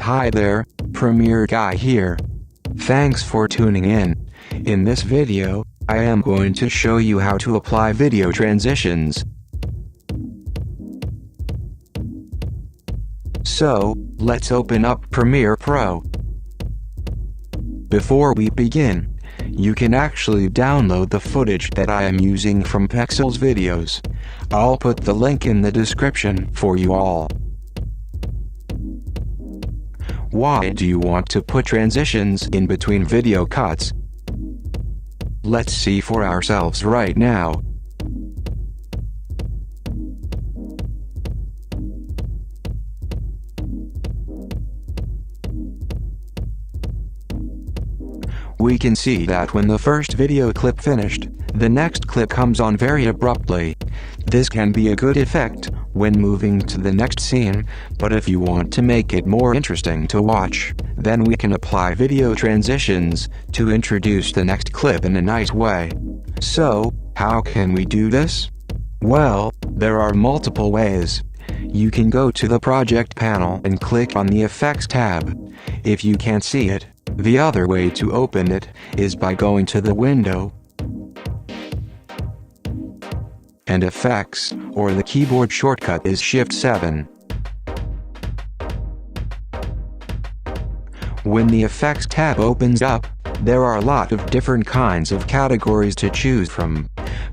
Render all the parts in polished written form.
Hi there, Premiere Guy here. Thanks for tuning in. In this video, I am going to show you how to apply video transitions. So, let's open up Premiere Pro. Before we begin, you can actually download the footage that I am using from Pexels Videos. I'll put the link in the description for you all. Why do you want to put transitions in between video cuts? Let's see for ourselves right now. We can see that when the first video clip finished, the next clip comes on very abruptly. This can be a good effect when moving to the next scene, but if you want to make it more interesting to watch, then we can apply video transitions to introduce the next clip in a nice way. So, how can we do this? Well, there are multiple ways. You can go to the project panel and click on the Effects tab. If you can't see it, the other way to open it is by going to the window and Effects, or the keyboard shortcut is Shift 7. When the Effects tab opens up, there are a lot of different kinds of categories to choose from.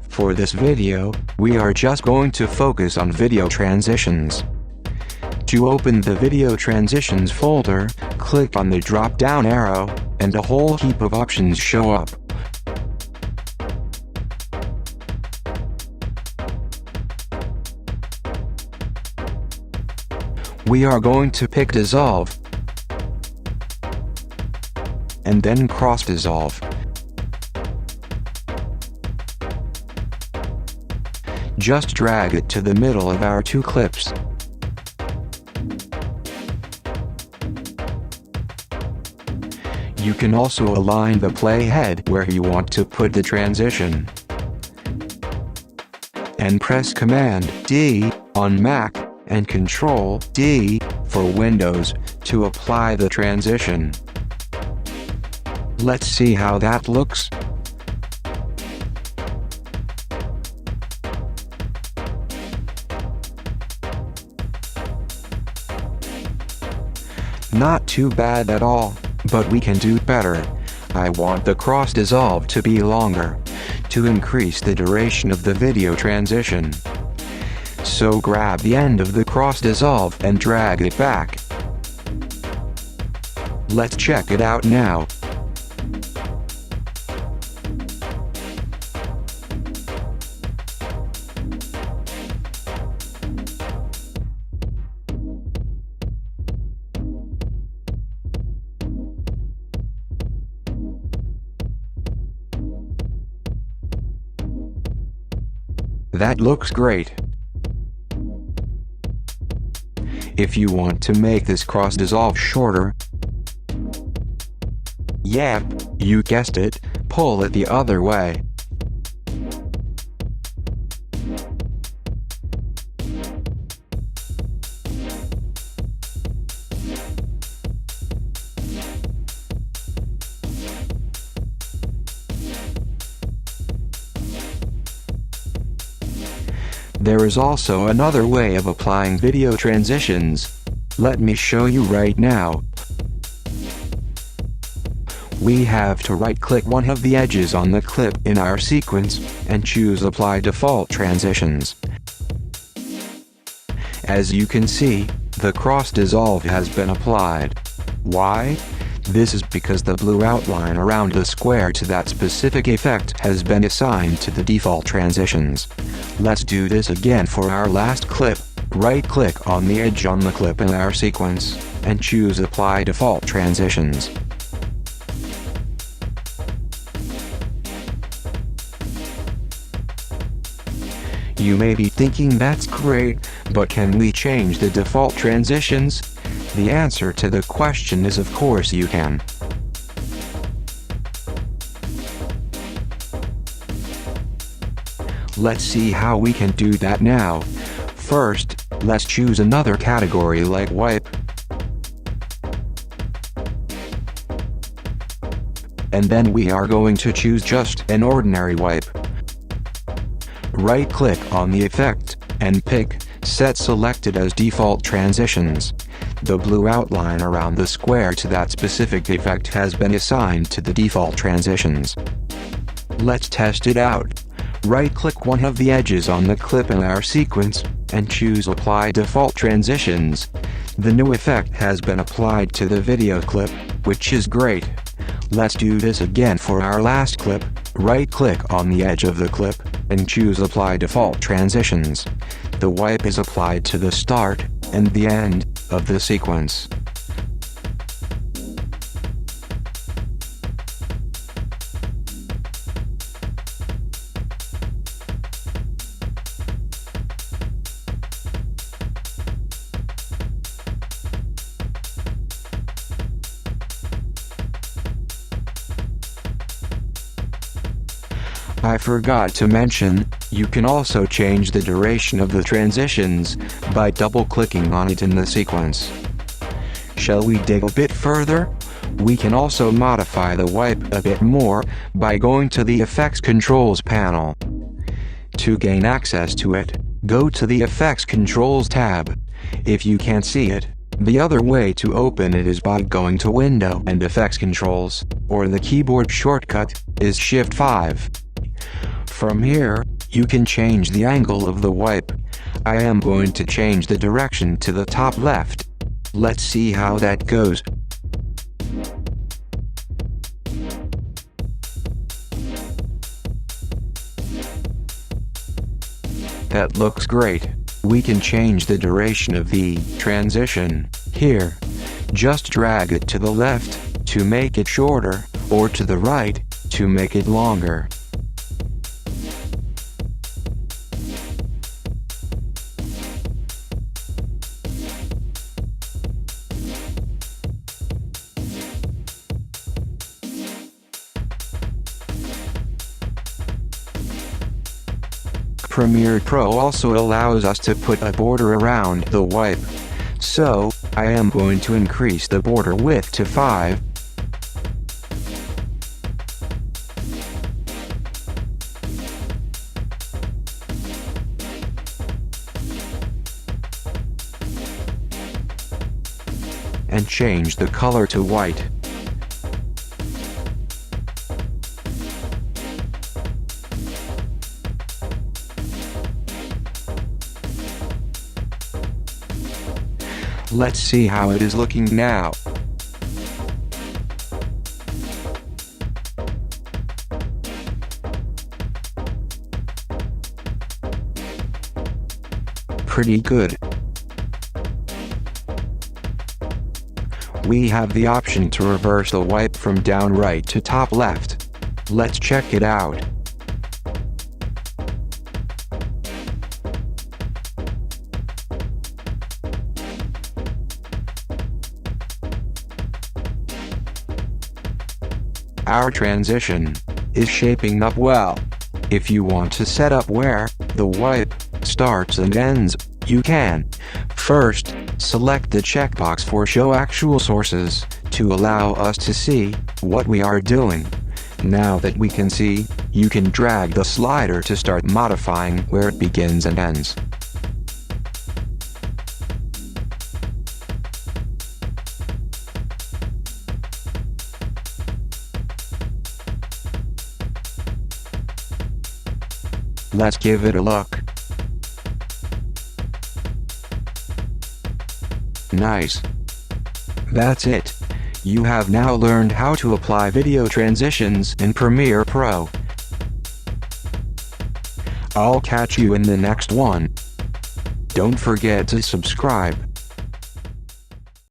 For this video, we are just going to focus on video transitions. To open the video transitions folder, click on the drop-down arrow, and a whole heap of options show up. We are going to pick Dissolve, and then Cross Dissolve. Just drag it to the middle of our two clips. You can also align the playhead where you want to put the transition. And press Command D on Mac and Control D for Windows to apply the transition. Let's see how that looks. Not too bad at all, but we can do better. I want the cross dissolve to be longer, to increase the duration of the video transition. So grab the end of the cross dissolve and drag it back. Let's check it out now. That looks great. If you want to make this cross dissolve shorter, yep, you guessed it, pull it the other way. There is also another way of applying video transitions. Let me show you right now. We have to right-click one of the edges on the clip in our sequence and choose Apply Default Transitions. As you can see, the cross dissolve has been applied. Why? This is because the blue outline around the square to that specific effect has been assigned to the default transitions. Let's do this again for our last clip. Right-click on the edge on the clip in our sequence, and choose Apply Default Transitions. You may be thinking that's great, but can we change the default transitions? The answer to the question is of course you can. Let's see how we can do that now. First, let's choose another category like wipe. and then we are going to choose just an ordinary wipe. Right-click on the effect, and pick Set Selected as Default Transitions. The blue outline around the square to that specific effect has been assigned to the default transitions. Let's test it out. Right-click one of the edges on the clip in our sequence, and choose Apply Default Transitions. The new effect has been applied to the video clip, which is great. Let's do this again for our last clip. Right-click on the edge of the clip, and choose Apply Default Transitions. The wipe is applied to the start and the end of the sequence. I forgot to mention, you can also change the duration of the transitions by double-clicking on it in the sequence. Shall we dig a bit further? We can also modify the wipe a bit more by going to the Effects Controls panel. To gain access to it, go to the Effects Controls tab. If you can't see it, the other way to open it is by going to Window and Effects Controls, or the keyboard shortcut is Shift 5. From here, you can change the angle of the wipe. I am going to change the direction to the top left. Let's see how that goes. That looks great. We can change the duration of the transition here. Just drag it to the left to make it shorter, or to the right to make it longer. Premiere Pro also allows us to put a border around the wipe. So, I am going to increase the border width to 5. And change the color to white. Let's see how it is looking now. Pretty good. We have the option to reverse the wipe from down right to top left. Let's check it out. Our transition is shaping up well. If you want to set up where the wipe starts and ends, you can. First, select the checkbox for Show Actual Sources to allow us to see what we are doing. Now that we can see, you can drag the slider to start modifying where it begins and ends. Let's give it a look. Nice. That's it. You have now learned how to apply video transitions in Premiere Pro. I'll catch you in the next one. Don't forget to subscribe.